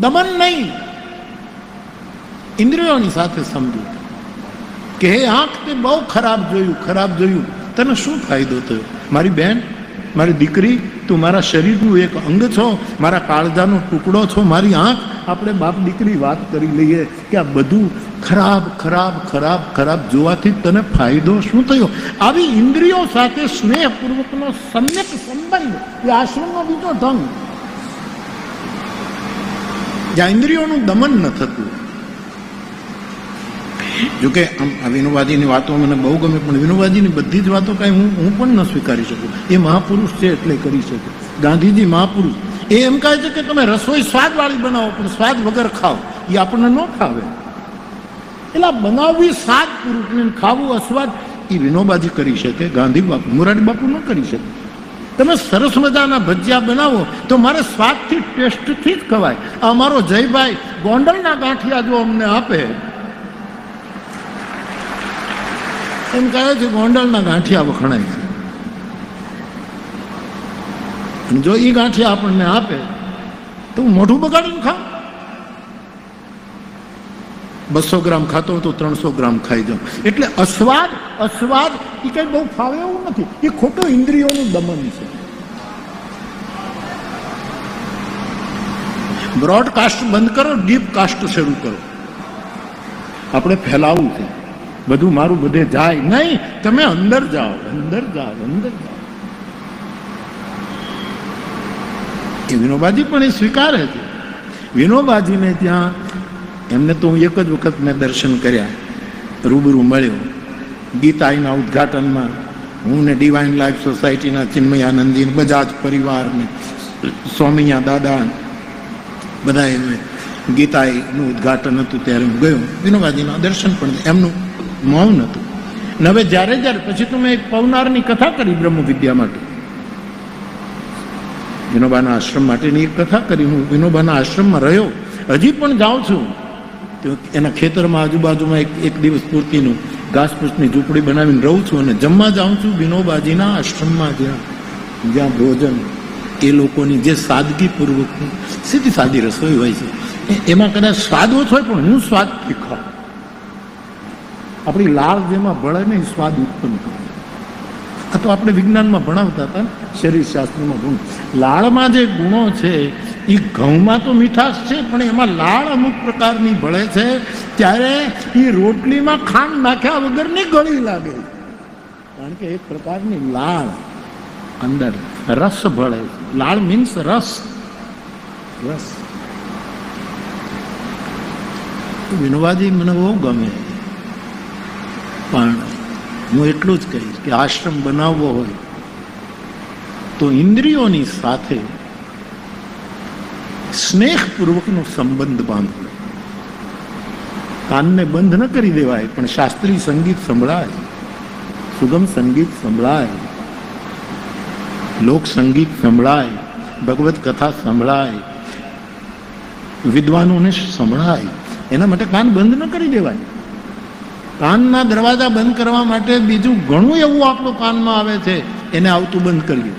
દમન નહીં, ઇન્દ્રિયોની સાથે સમજૂતી કે હે આંખ, તે બહુ ખરાબ જોયું, તને શું ફાયદો થયો? મારી બહેન, મારી દીકરી, તું મારા શરીરનું એક અંગ છો, મારા કાળજાનો ટુકડો છો, મારી આંખ. આપણે બાપ દીકરી વાત કરી લઈએ કે આ બધું ખરાબ ખરાબ ખરાબ ખરાબ જોવાથી તને ફાયદો શું થયો? આવી ઇન્દ્રિયો સાથે સ્નેહપૂર્વકનો સમ્યક સંબંધ એ આશ્રમનો બીજો ઢંગ, જ્યાં ઇન્દ્રિયોનું દમન ન થતું. જોકે આમ વિનોબાજીની વાતો મને બહુ ગમે, પણ વિનોબાજીની બધી જ વાતો કાંઈ હું પણ ન સ્વીકારી શકું. એ મહાપુરુષ છે એટલે કરી શકે. ગાંધીજી મહાપુરુષ, એ એમ કહે છે કે તમે રસોઈ સ્વાદવાળી બનાવો પણ સ્વાદ વગર ખાઓ, એ આપણને ન ફાવે. એટલે બનાવવી સ્વાદ પૂર્વકને ખાવું અસ્વાદ, એ વિનોબાજી કરી શકે, ગાંધી બાપુ, મોરારી બાપુ ન કરી શકે. તમે સરસ મજાના ભજીયા બનાવો તો મારે સ્વાદથી, ટેસ્ટથી જ ખવાય. અમારો જયભાઈ ગોંડલના ગાંઠિયા જો અમને આપે, એમ કહે છે ગોંડલના ગાંઠિયા વખણાય છે, અને જો એ ગાંઠિયા આપણને આપે તો હું મોઢું બગાડીને ખાઉં. 200 ગ્રામ ખાતો તો 300 ગ્રામ ખાઈ જાઉં. એટલે અસ્વાદ એ કઈ બહુ ફાવે એવું નથી, એ ખોટું ઇન્દ્રિયોનું દમન છે. બ્રોડકાસ્ટ બંધ કરો, ડીપ કાસ્ટ શરૂ કરો. આપણે ફેલાવવું છે બધું, મારું બધે જાય નહીં. તમે અંદર જાઓ. એ વિનોબાજી પણ એ સ્વીકારે છે. વિનોબાજીને ત્યાં એમને તો હું એક જ વખત મેં દર્શન કર્યા, રૂબરૂ મળ્યો ગીતાઈના ઉદઘાટનમાં. હું ને ડિવાઇન લાઈફ સોસાયટીના ચિન્મયાનંદજી, બજાજ પરિવારને, સ્વામિયા દાદા, બધા ગીતાઈનું ઉદઘાટન હતું ત્યારે હું ગયો. વિનોબાજીના દર્શન પણ, એમનું મૌન હતું. અને હવે જ્યારે પછી તો મેં એક પવનારની કથા કરી બ્રહ્મ વિદ્યા માટે, વિનોબાના આશ્રમ માટેની એક કથા કરી. હું વિનોબાના આશ્રમમાં રહ્યો, હજી પણ જાઉં છું. એના ખેતરમાં આજુબાજુમાં એક દિવસ પૂરતીનું ઘાસપૂસની ઝૂંપડી બનાવીને રહું છું, અને જમવા જાઉં છું વિનોબાજીના આશ્રમમાં, જ્યાં ભોજન એ લોકોની જે સાદગીપૂર્વક સીધી સાદી રસોઈ હોય છે, એમાં કદાચ સ્વાદ ઓછો હોય પણ હું સ્વાદથી ખાઉં. આપણી લાળ જેમાં ભળે ને એ સ્વાદ ઉત્પન્ન કરે. આ તો આપણે વિજ્ઞાનમાં ભણાવતા હતા ને, શરીર શાસ્ત્રમાં ગુણ. લાળમાં જે ગુણો છે એ ઘઉંમાં તો મીઠાશ છે, પણ એમાં લાળ અમુક પ્રકારની ભળે છે, ત્યારે એ રોટલીમાં ખાંડ નાખ્યા વગરની ગળી લાગે, કારણ કે એક પ્રકારની લાળ અંદર રસ ભળે. લાળ મીન્સ રસ. વિનોબાજી મને બહુ ગમે, પણ હું એટલું જ કહીશ કે આશ્રમ બનાવવો હોય તો ઇન્દ્રિયોની સાથે સ્નેહપૂર્વકનો સંબંધ બાંધવો. કાનને બંધ ન કરી દેવાય, પણ શાસ્ત્રીય સંગીત સંભળાય, સુગમ સંગીત સંભળાય, લોક સંગીત સંભળાય, ભગવત કથા સંભળાય, વિદ્વાનોને સંભળાય. એના માટે કાન બંધ ન કરી દેવાય. કાનના દરવાજા બંધ કરવા માટે બીજું ઘણું એવું આપણું કાનમાં આવે છે, એને આવતું બંધ કરીએ.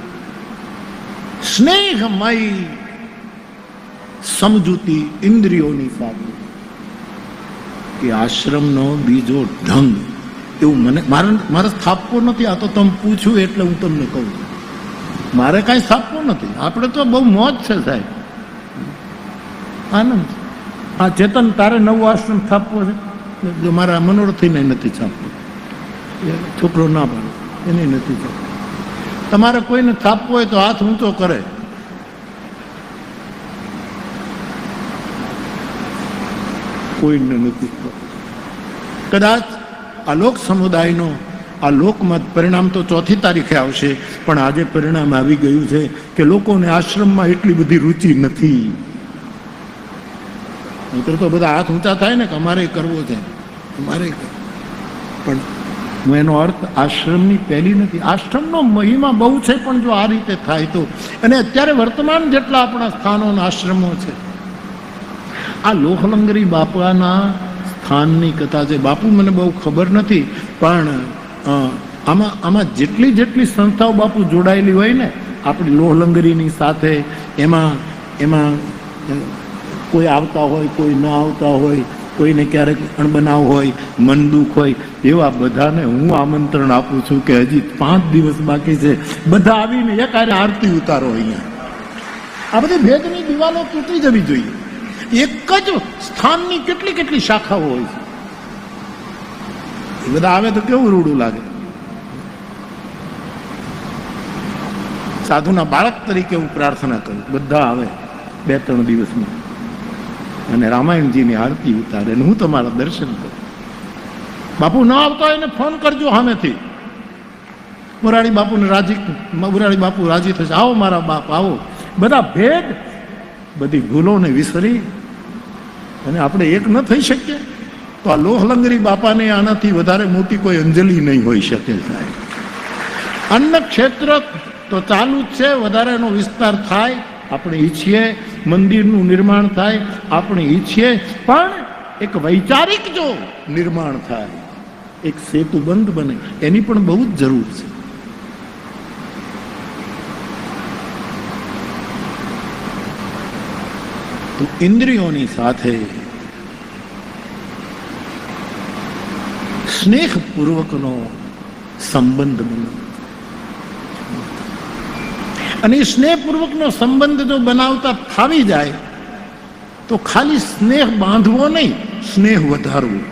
સ્નેહમય સમજૂતી ઇન્દ્રિયોની સાથે કે આશ્રમનો બીજો ઢંગ, એવું મારે સ્થાપવો નથી. આ તો તમે પૂછ્યું એટલે હું તમને કહું છું, મારે કાંઈ સ્થાપવું નથી. આપણે તો બહુ મોજ છે સાહેબ, આનંદ. આ ચેતન, તારે નવો આશ્રમ સ્થાપવો છે? જો મારા મનોરથીને નથી છાપવો, છોકરો ના પાડે એને નથી છાપવો. તમારે કોઈને છાપવો હોય તો હાથ ઊંચો કરે. કોઈને નથી. કદાચ આ લોક સમુદાયનો આ લોકમત પરિણામ તો 4મી તારીખે આવશે, પણ આજે પરિણામ આવી ગયું છે કે લોકોને આશ્રમમાં એટલી બધી રુચિ નથી. નહીતર તો બધા હાથ ઊંચા થાય ને કે અમારે કરવો છે, અમારે. પણ હું એનો અર્થ આશ્રમની પહેલી નથી. આશ્રમનો મહિમા બહુ છે, પણ જો આ રીતે થાય તો. અને અત્યારે વર્તમાન જેટલા આપણા સ્થાનોના આશ્રમો છે, આ લોહલંગરી બાપાના સ્થાનની કથા છે. બાપુ મને બહુ ખબર નથી, પણ આમાં જેટલી સંસ્થાઓ બાપુ જોડાયેલી હોય ને આપણી લોહલંગરીની સાથે, એમાં કોઈ આવતા હોય, કોઈ ન આવતા હોય, કોઈને ક્યારેક અણબનાવ હોય, મન દુઃખ હોય, એવા બધાને હું આમંત્રણ આપું છું કે હજી 5 દિવસ બાકી છે, બધા આવીને એકારે આરતી ઉતારો. અહીંયા આ બધી ભેદની દિવાલો તૂટી જવી જોઈએ. એક જ સ્થાનની કેટલી કેટલી શાખાઓ હોય છે. એ બધા આવે તો કેવું રૂડું લાગે. સાધુના બાળક તરીકે હું પ્રાર્થના કરું, બધા આવે 2-3 દિવસમાં અને રામાયણજીની આરતી ઉતારે અને હું તમારા દર્શન કરું. બાપુ ન આવતો હોય એને ફોન કરજો સામેથી. મોરારી બાપુ રાજી થશે, આવો મારા બાપ આવો. બધા ભેદ, બધી ભૂલોને વિસરી અને આપણે એક ન થઈ શકીએ તો આ લોહલંગરી બાપાને આનાથી વધારે મોટી કોઈ અંજલિ નહીં હોઈ શકે. સાહેબ, અન્ન ક્ષેત્ર તો ચાલુ જ છે, વધારે એનો વિસ્તાર થાય આપણે ઈચ્છીએ, મંદિરનું નિર્માણ થાય આપણે ઈચ્છીએ, પણ એક વૈચારિક જો નિર્માણ થાય, એક સેતુ બંધ બને, એની પણ બહુ જ જરૂર છે. તો ઇન્દ્રિયોની સાથે સ્નેહપૂર્વકનો સંબંધ બને. અને એ સ્નેહપૂર્વકનો સંબંધ જો બનાવતા ફાવી જાય તો ખાલી સ્નેહ બાંધવો નહીં, સ્નેહ વધારવું.